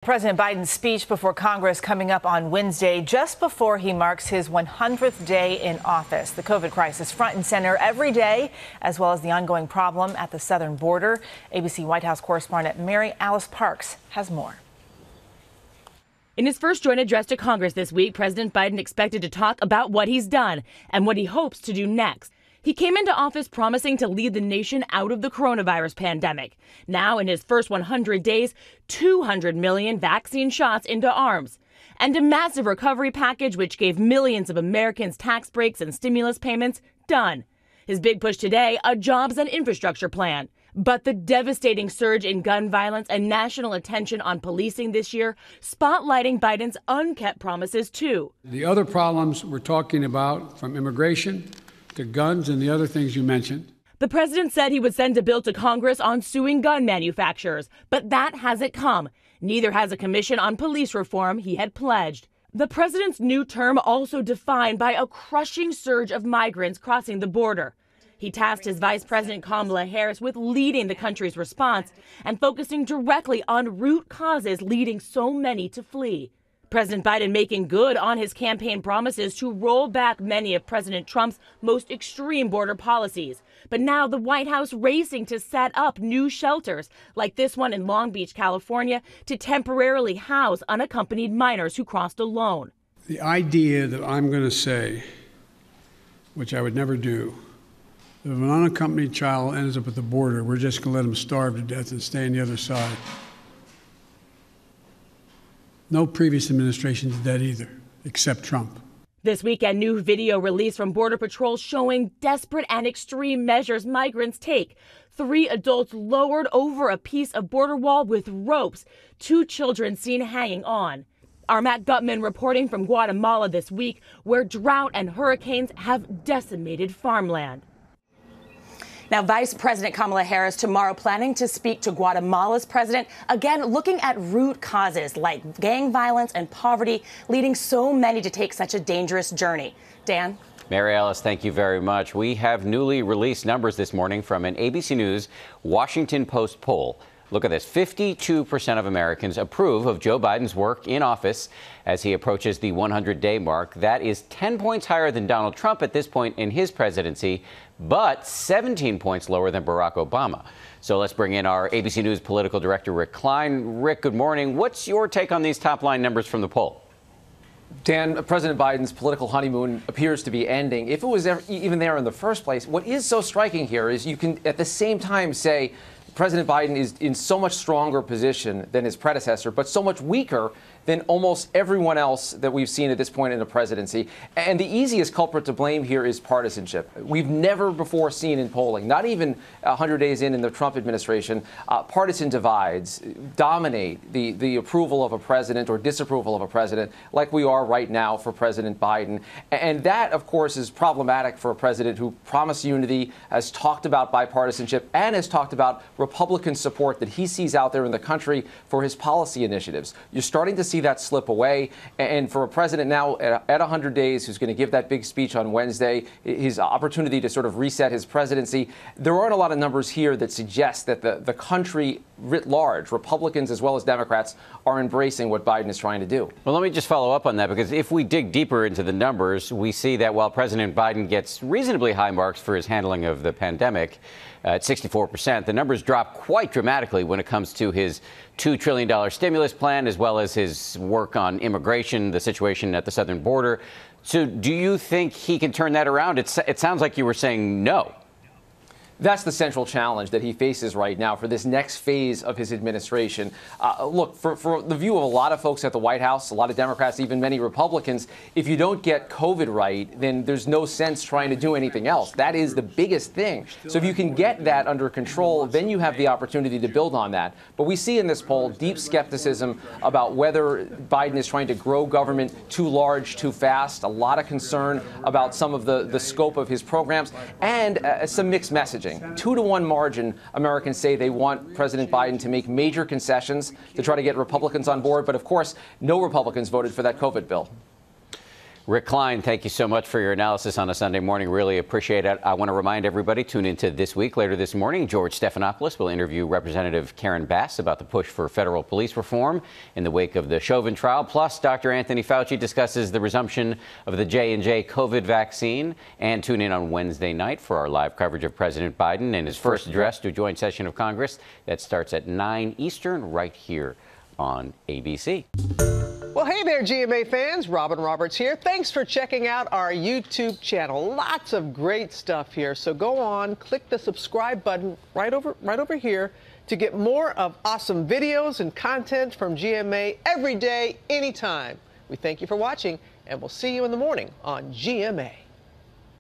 President Biden's speech before Congress coming up on Wednesday, just before he marks his 100th day in office. The COVID crisis front and center every day, as well as the ongoing problem at the southern border. ABC White House correspondent Mary Alice Parks has more. In his first joint address to Congress this week, President Biden expected to talk about what he's done and what he hopes to do next. He came into office promising to lead the nation out of the coronavirus pandemic. Now, in his first 100 days, 200 million vaccine shots into arms. And a massive recovery package which gave millions of Americans tax breaks and stimulus payments done. His big push today, a jobs and infrastructure plan. But the devastating surge in gun violence and national attention on policing this year, spotlighting Biden's unkept promises, too. The other problems we're talking about, from immigration to guns and the other things you mentioned. The president said he would send a bill to Congress on suing gun manufacturers, but that hasn't come. Neither has a commission on police reform he had pledged. The president's new term also defined by a crushing surge of migrants crossing the border. He tasked his Vice President Kamala Harris with leading the country's response and focusing directly on root causes leading so many to flee. President Biden making good on his campaign promises to roll back many of President Trump's most extreme border policies. But now the White House racing to set up new shelters, like this one in Long Beach, California, to temporarily house unaccompanied minors who crossed alone. The idea that I'm going to say, which I would never do, if an unaccompanied child ends up at the border, we're just going to let him starve to death and stay on the other side. No previous administration did that either, except Trump. This weekend, new video released from Border Patrol showing desperate and extreme measures migrants take. 3 adults lowered over a piece of border wall with ropes. 2 children seen hanging on. Our Matt Gutman reporting from Guatemala this week, where drought and hurricanes have decimated farmland. Now, Vice President Kamala Harris tomorrow planning to speak to Guatemala's president, again looking at root causes like gang violence and poverty, leading so many to take such a dangerous journey. Dan? Mary Alice, thank you very much. We have newly released numbers this morning from an ABC News Washington Post poll. Look at this. 52% of Americans approve of Joe Biden's work in office as he approaches the 100-day mark. That is 10 points higher than Donald Trump at this point in his presidency, but 17 points lower than Barack Obama. So let's bring in our ABC News political director, Rick Klein. Rick, good morning. What's your take on these top-line numbers from the poll? Dan, President Biden's political honeymoon appears to be ending. If it was even there in the first place, what is so striking here is you can at the same time say President Biden is in so much stronger position than his predecessor, but so much weaker than almost everyone else that we've seen at this point in the presidency. And the easiest culprit to blame here is partisanship. We've never before seen in polling, not even 100 days in the Trump administration, partisan divides dominate the approval of a president or disapproval of a president like we are right now for President Biden. And that, of course, is problematic for a president who promised unity, has talked about bipartisanship, and has talked about Republican support that he sees out there in the country for his policy initiatives. You're starting to see that slip away. And for a president now at 100 days who's going to give that big speech on Wednesday, his opportunity to sort of reset his presidency, there aren't a lot of numbers here that suggest that the country writ large, Republicans as well as Democrats, are embracing what Biden is trying to do. Well, let me just follow up on that, because if we dig deeper into the numbers, we see that while President Biden gets reasonably high marks for his handling of the pandemic, at 64%, the numbers drop quite dramatically when it comes to his $2 trillion stimulus plan, as well as his work on immigration, the situation at the southern border. So do you think he can turn that around? It sounds like you were saying no. That's the central challenge that he faces right now for this next phase of his administration. Look, for the view of a lot of folks at the White House, a lot of Democrats, even many Republicans, if you don't get COVID right, then there's no sense trying to do anything else. That is the biggest thing. So if you can get that under control, then you have the opportunity to build on that. But we see in this poll deep skepticism about whether Biden is trying to grow government too large, too fast, a lot of concern about some of the scope of his programs, and some mixed messaging. 2-to-1 margin, Americans say they want President Biden to make major concessions to try to get Republicans on board. But of course, no Republicans voted for that COVID bill. Rick Klein, thank you so much for your analysis on a Sunday morning. Really appreciate it. I want to remind everybody, tune into This Week later this morning. George Stephanopoulos will interview Representative Karen Bass about the push for federal police reform in the wake of the Chauvin trial. Plus, Dr. Anthony Fauci discusses the resumption of the J&J COVID vaccine. And tune in on Wednesday night for our live coverage of President Biden and his first address to a joint session of Congress. That starts at 9 Eastern right here on ABC. Well, hey there, GMA fans. Robin Roberts here. Thanks for checking out our YouTube channel. Lots of great stuff here. So go on, click the subscribe button right over here to get more of awesome videos and content from GMA every day, anytime. We thank you for watching, and we'll see you in the morning on GMA.